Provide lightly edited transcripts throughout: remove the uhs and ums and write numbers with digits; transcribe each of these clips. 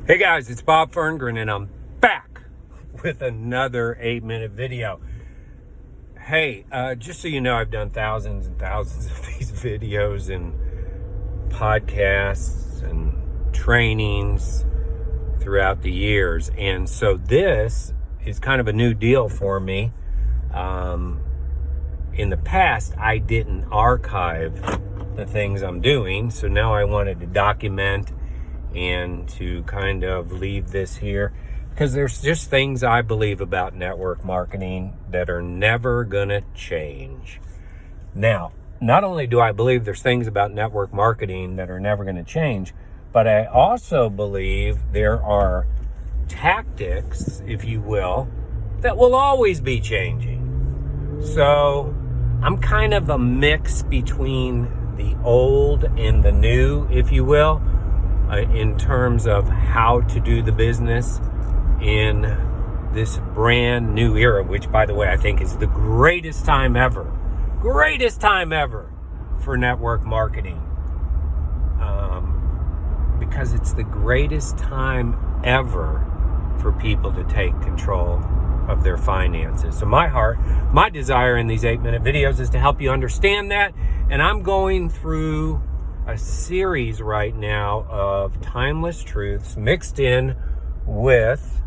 Hey guys, it's Bob Ferngren and I'm back with another 8-minute video. Hey, just so you know, I've done thousands and thousands of these videos and podcasts and trainings throughout the years. And so this is kind of a new deal for me. In the past, I didn't archive the things I'm doing. So now I wanted to document and to kind of leave this here because there's just things I believe about network marketing that are never gonna change. Now, not only do I believe there's things about network marketing that are never gonna change, but I also believe there are tactics, if you will, that will always be changing. So I'm kind of a mix between the old and the new, if you will, in terms of how to do the business in this brand new era, which, by the way, I think is the greatest time ever for network marketing, because it's the greatest time ever for people to take control of their finances. So my desire in these 8-minute videos is to help you understand that, and I'm going through a series right now of timeless truths mixed in with,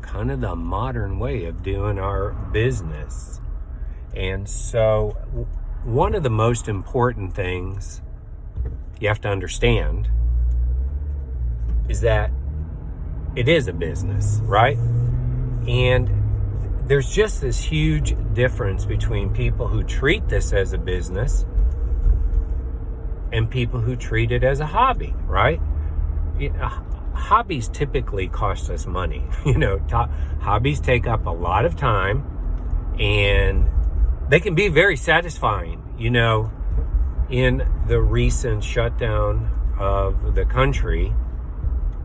kind of the modern way of doing our business. And so one of the most important things you have to understand is that it is a business, right? And there's just this huge difference between people who treat this as a business and people who treat it as a hobby, right? Hobbies typically cost us money. Hobbies take up a lot of time and they can be very satisfying. In the recent shutdown of the country,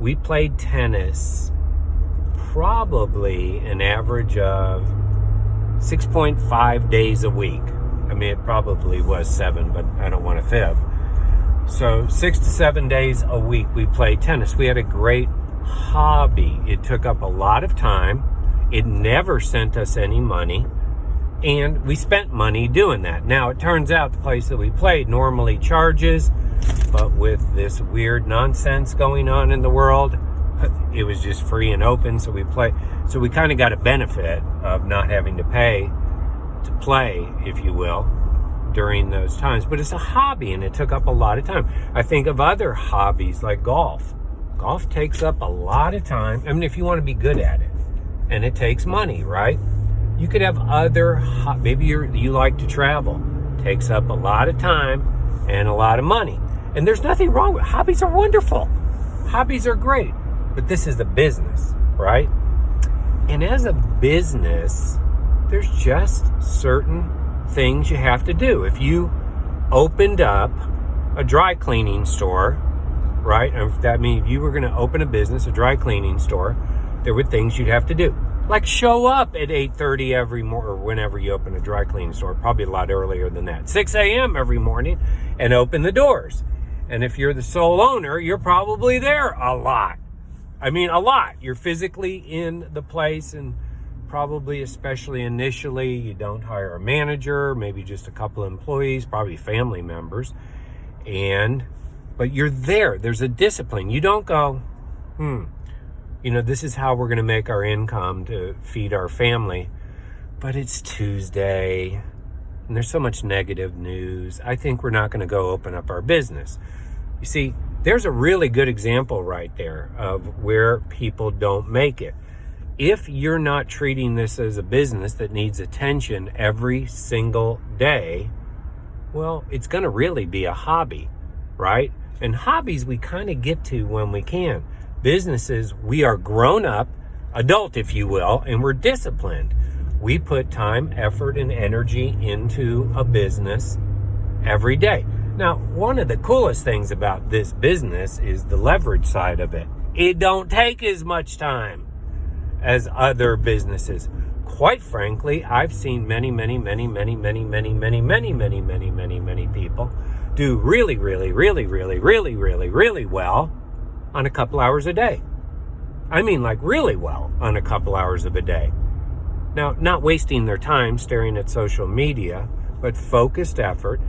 we played tennis probably an average of 6.5 days a week. I mean, it probably was 7, but I don't want to fib. So 6 to 7 days a week we played tennis. We had a great hobby. It took up a lot of time. It never sent us any money. And we spent money doing that. Now, it turns out the place that we played normally charges, but with this weird nonsense going on in the world, it was just free and open. So we kind of got a benefit of not having to pay to play, if you will, during those times. But it's a hobby and it took up a lot of time. I think of other hobbies like golf. Golf takes up a lot of time. I mean, if you want to be good at it, and it takes money, right? You could have other, maybe you like to travel. Takes up a lot of time and a lot of money. And there's nothing wrong with hobbies. Are wonderful. Hobbies are great. But this is the business, right? And as a business, there's just certain things you have to do. If you opened up a dry cleaning store, right? That means if you were going to open a business, a dry cleaning store, there were things you'd have to do. Like show up at 8:30 every morning, or whenever you open a dry cleaning store, probably a lot earlier than that. 6 a.m. every morning and open the doors. And if you're the sole owner, you're probably there a lot. I mean, a lot. You're physically in the place, and probably, especially initially, you don't hire a manager, maybe just a couple of employees, probably family members. But you're there. There's a discipline. You don't go, this is how we're going to make our income to feed our family. But it's Tuesday, and there's so much negative news. I think we're not going to go open up our business. You see, there's a really good example right there of where people don't make it. If you're not treating this as a business that needs attention every single day, well, it's going to really be a hobby, right? And hobbies we kind of get to when we can. Businesses, we are grown up, adult, if you will, and we're disciplined. We put time, effort, and energy into a business every day. Now, one of the coolest things about this business is the leverage side of it. It don't take as much time as other businesses. Quite frankly, I've seen many people do really well on a couple hours a day. I mean, like really well on a couple hours of a day. Now, not wasting their time staring at social media, but focused effort.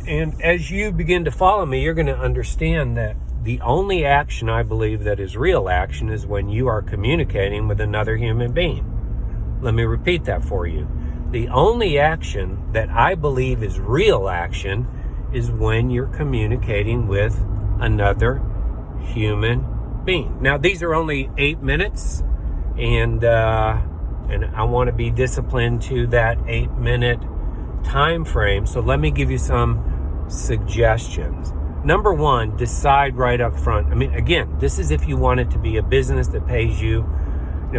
And as you begin to follow me, you're going to understand that the only action I believe that is real action is when you are communicating with another human being. Let me repeat that for you. The only action that I believe is real action is when you're communicating with another human being. Now, these are only 8 minutes, and I want to be disciplined to that 8-minute time frame. So let me give you some suggestions. Number one, decide right up front. I mean, again, this is if you want it to be a business that pays you,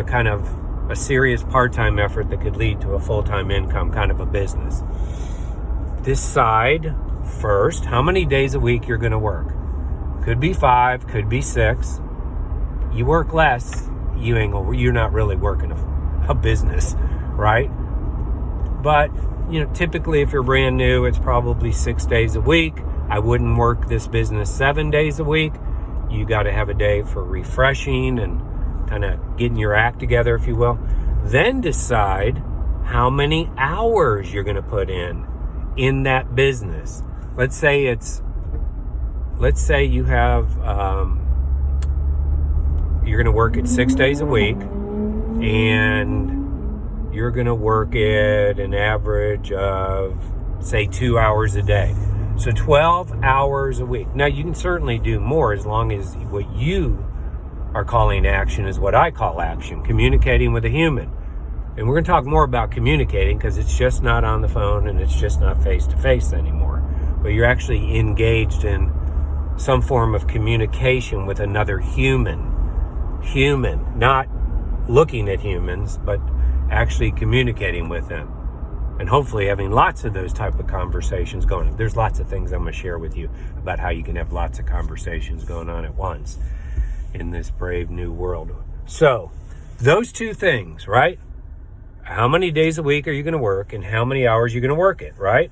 kind of a serious part-time effort that could lead to a full-time income kind of a business. Decide first how many days a week you're going to work. Could be 5, could be 6. You work less, you're not really working a business, right? But, typically if you're brand new, it's probably 6 days a week. I wouldn't work this business 7 days a week. You got to have a day for refreshing and kind of getting your act together, if you will. Then decide how many hours you're going to put in that business. Let's say you have, you're going to work it 6 days a week, and you're going to work it an average of, say, 2 hours a day. So 12 hours a week. Now, you can certainly do more as long as what you are calling action is what I call action, communicating with a human. And we're going to talk more about communicating because it's just not on the phone and it's just not face-to-face anymore. But you're actually engaged in some form of communication with another human, not looking at humans, but actually communicating with them. And hopefully having lots of those type of conversations going on. There's lots of things I'm going to share with you about how you can have lots of conversations going on at once in this brave new world. So, those two things, right? How many days a week are you going to work and how many hours are you going to work it, right?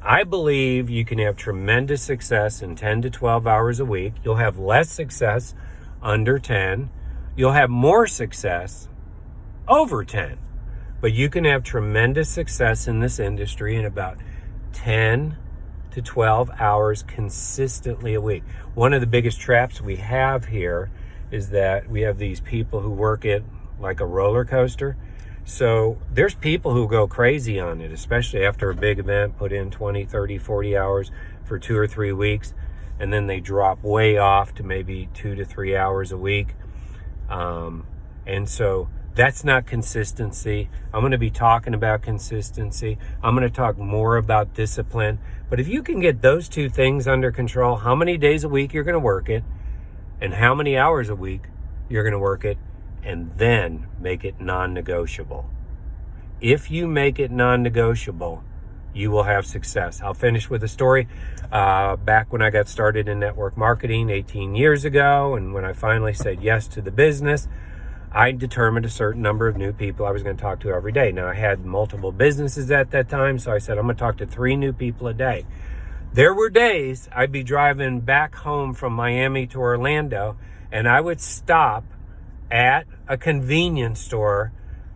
I believe you can have tremendous success in 10 to 12 hours a week. You'll have less success under 10. You'll have more success over 10. But you can have tremendous success in this industry in about 10 to 12 hours consistently a week. One of the biggest traps we have here is that we have these people who work it like a roller coaster. So there's people who go crazy on it, especially after a big event, put in 20, 30, 40 hours for 2 or 3 weeks, and then they drop way off to maybe 2 to 3 hours a week. And so that's not consistency. I'm going to be talking about consistency. I'm going to talk more about discipline. But if you can get those two things under control, how many days a week you're going to work it and how many hours a week you're going to work it, and then make it non-negotiable. If you make it non-negotiable, you will have success. I'll finish with a story. Back when I got started in network marketing 18 years ago, and when I finally said yes to the business, I determined a certain number of new people I was going to talk to every day. Now, I had multiple businesses at that time, so I said, I'm going to talk to 3 new people a day. There were days I'd be driving back home from Miami to Orlando, and I would stop at a convenience store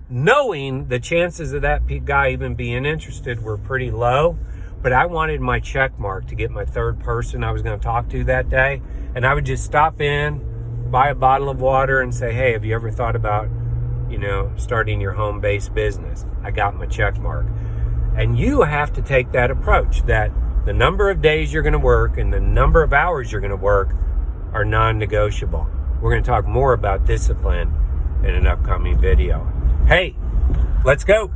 knowing the chances of that guy even being interested were pretty low, but I wanted my check mark to get my third person I was going to talk to that day. And I would just stop in, buy a bottle of water and say, hey, have you ever thought about, starting your home-based business? I got my check mark. And you have to take that approach, that the number of days you're going to work and the number of hours you're going to work are non-negotiable. We're going to talk more about discipline in an upcoming video. Hey, let's go.